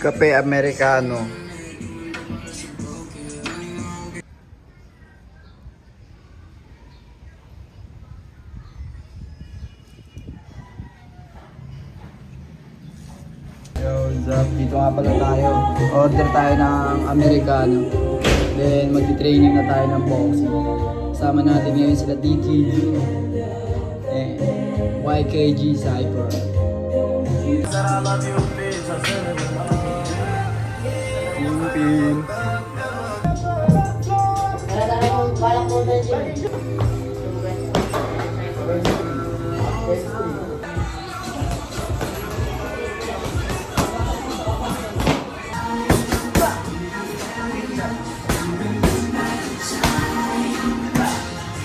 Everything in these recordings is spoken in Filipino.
Kape Americano. Yo, what's up? Dito nga pala tayo. Order tayo ng Americano. Then magti-training na tayo ng boxing. Kasama natin ngayon sila DKG and YKG Cypher. Pin.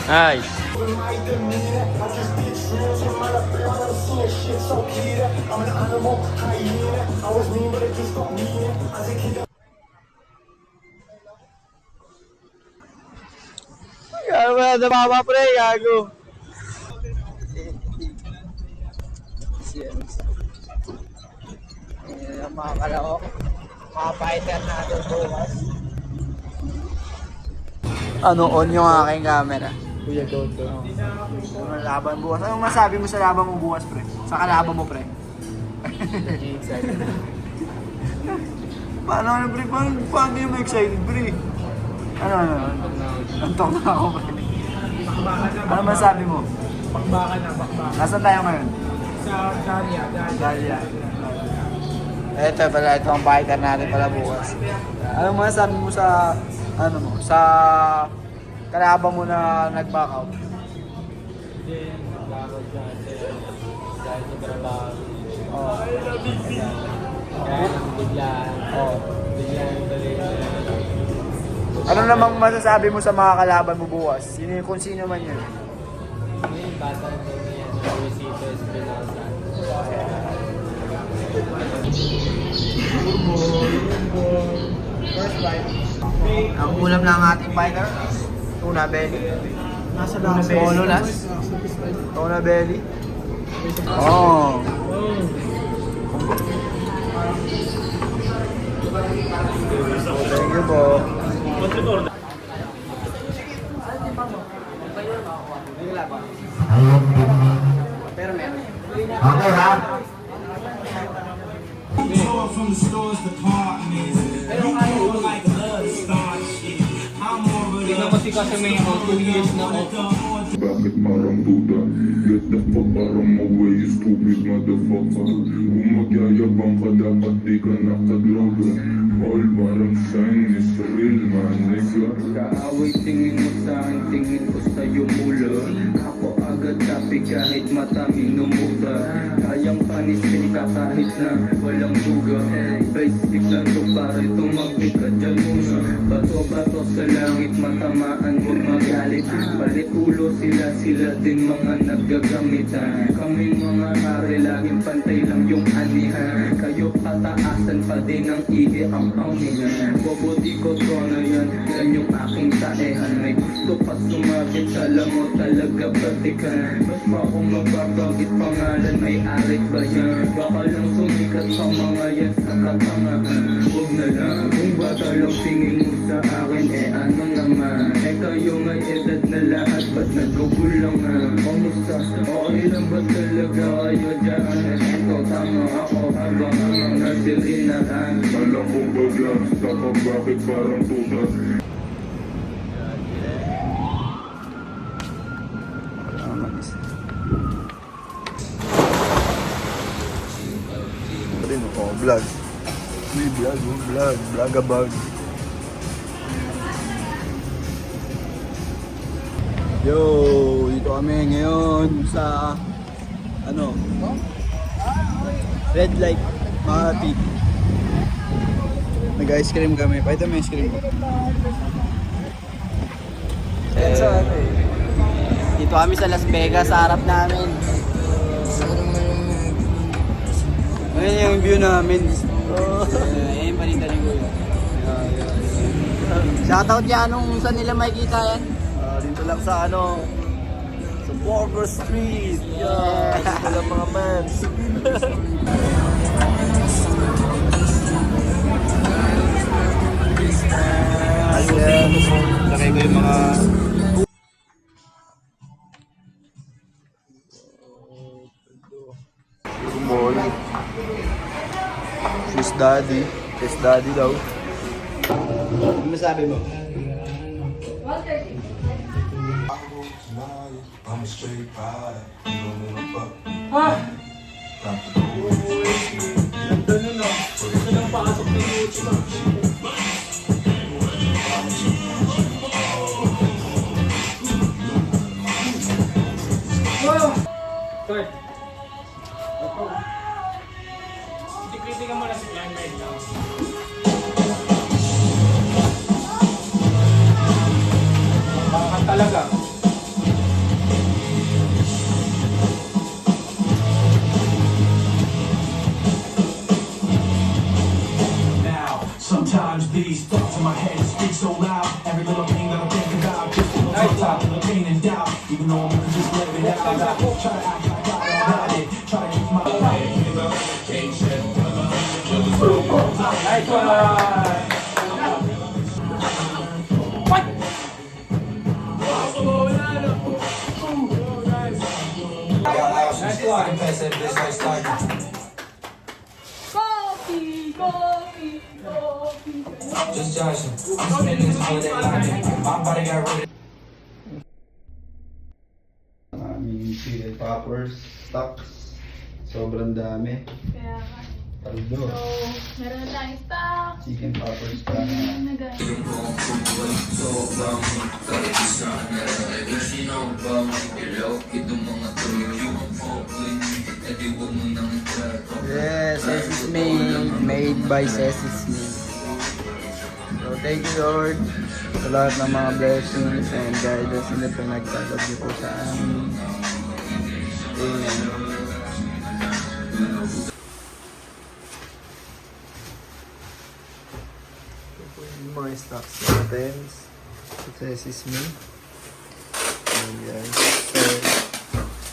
Ay. Gago na sa baba pre, gago. Yan ang mga kalawak. Mga fighter natin bukas. Ano on yung aking camera? Kuya Toto. Laban bukas. Anong masabi mo sa laban mo bukas, pre? Sa kalaban mo, pre? Paano na, pre? Paano yung excited, pre? Ano? Antok na ako, pre. Ano masabi mo? Bakbakan na, bakbakan. Nasaan tayo ngayon? Sa Dalia. Ito pala, ito ang fighter natin pala bukas. Ano masabi mo sa, ano mo, sa kalaban mo na nag-back out? Then, naglakad dati. Dahil sa trabaho. Oo. Kaya nang biglaan. Oo. Biglaan tuloy na. Ano namang masasabi mo sa mga kalaban mo bukas? Kung sino man yun? Ngayon, bata na daw niya. Luisito Espinosa. First fight. Ang ulam ng ating fighter, tuna belly. Nasa Solo last. Tuna belly. Oh. Thank you po. Pero meron. Okay ha? From the stores, the partners. You know, like love star shit. I'm already Hindi naman si Casimiro, 2 years na ako. Bakit marang duda? Get the fuck out of my way, you stupid motherfucker. Kung magyayabang ka, dapat di ka nakadroga. All parang sign is real, man, nigga. Kaaway tingin mo sa akin, tingin ko sa'yo mula. Ako agad sabi kahit mata minumuta. Kayang panisin ka kahit na walang buga. Basic lang to para tumagpit ka dyan muna. Bato-bato sa langit, matamaan mo magalit. Palit ulo sila din mga naggagamit. Kaming mga hari, laging pantay lang yung anihan. Kayo pataasan pa din ang ihi ang panghingan. Bobodi ko tono yan, yan yung aking taehan. May gusto pa sumabit, alam mo talaga batikan. Ba't pa akong mababagit pangalan, may arit ba yan? Baka lang sumikat sa mga yan sa katangahan. Huwag na lang, kung bata lang tingin mo sa akin, ano naman? Kayo may edad na lahat, ba't nagkukulangan? Kamusta? Okay lang ba talaga kayo dyan? Eto tama ako, habang ang nasirinahan. Alam ko ba gangsta ka, bakit parang tutas? Vlog. May vlog. Yo, dito kami ngayon sa Red Light, Makati. Nag-ice cream kami. Pakita mo ice cream ko. Dito kami sa Las Vegas, sa harap namin. Ayan yung view namin. Ayan yung balita ni Kuya. Shoutout yan nung saan nila makikita yan. Dito lang sa sa Borgo Street. Dito lang mga fans. Ayan. Lagay ko yung mga ball. Fish daddy. Fish daddy daw. Ano masabi mo? I'm a straight rider. You don't wanna fuck. Kurt. Kritika mo na si Klein right now. Bakit talaga? Now, sometimes these thoughts in my head speak so loud. Every little thing that I think about just feels so top of the pain and doubt. Even though I'm just living it out. Try to act like I don't got it. Try to keep my Nice one! Coffee, coffee, coffee. just joshing. I'm spending this holiday locking. My body got rid of Aming chili poppers, stocks. Sobrang dami. Kaya nga. Paldo. So, meron na tayong stock. Chicken poppers pa. Yes, Ceci made by Ceci Smith. So thank you Lord sa lahat ng mga blessings and guidance na pinagkaloob niyo po sa amin. Amen. Mga stocks natin sa Ceci Smith. Ayan guys. So,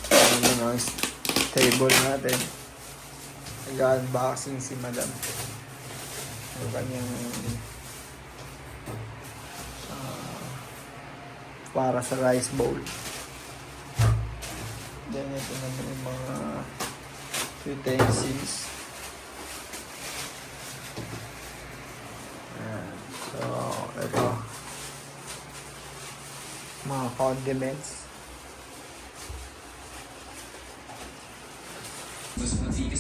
ano na ang table natin. Nag-unboxing si Madam. Yung kanyang para sa rice bowl. Then ito naman yung mga utensils. Ayan. So, ito. Mga condiments.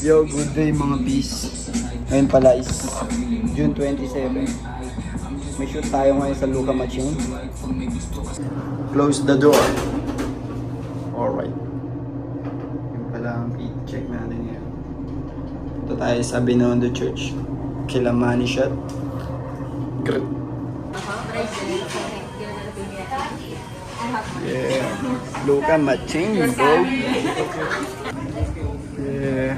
Yo, good day mga bees. Ngayon pala is June 27. May shoot tayo ngayon sa Luca Machine. Close the door. Alright. Yung pala ang check natin ngayon. Ito tayo sa Binondo Church. Kilamani shot. Great. Yeah. Luca Machine, bro. Yeah.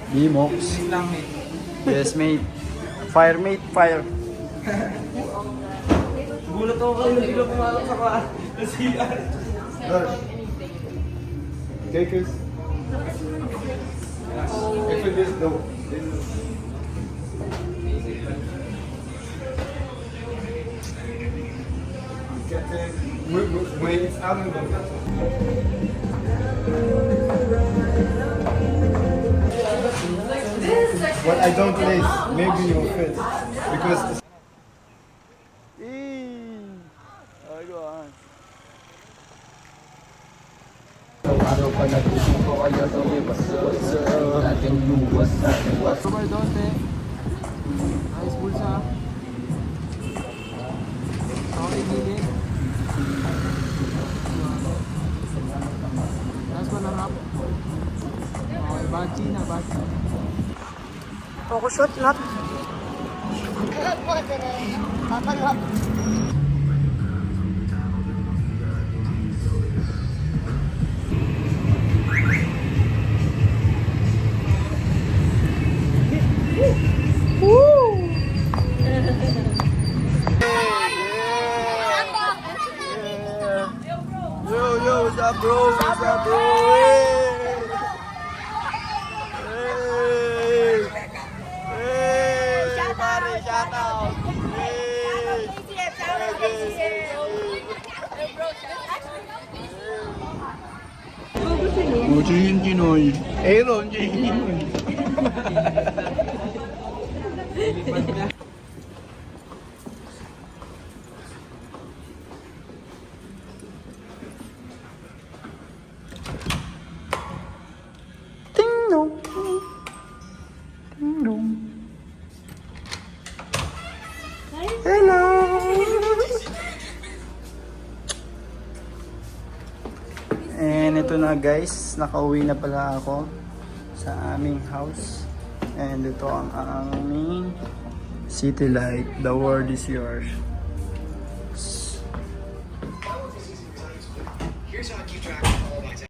Bimox. Yes, mate. Fire, mate. Fire. Gulat ako kayo, hindi lang pumarap sa ka. Nasiyan. Okay, Chris. Actually, this no. When it's out of what I don't taste, maybe you'll fit. Because araw pa natin ko kaya sa liwas natin luwas natin was. Super donte. Nice bulsa. Okay, gilid. Last one na rap. Okay, bachi na, bachi. Ako shot not. Papanggap. Yo, what's up, bro? What's up, bro? Hey! Hey! Oh, Chin Chinoy. Aaron, Chin Chinoy. Ting dong. Ting dong. Hello. And ito na guys, nakauwi na pala ako sa aming house. And ito ang aming city light. The world is yours.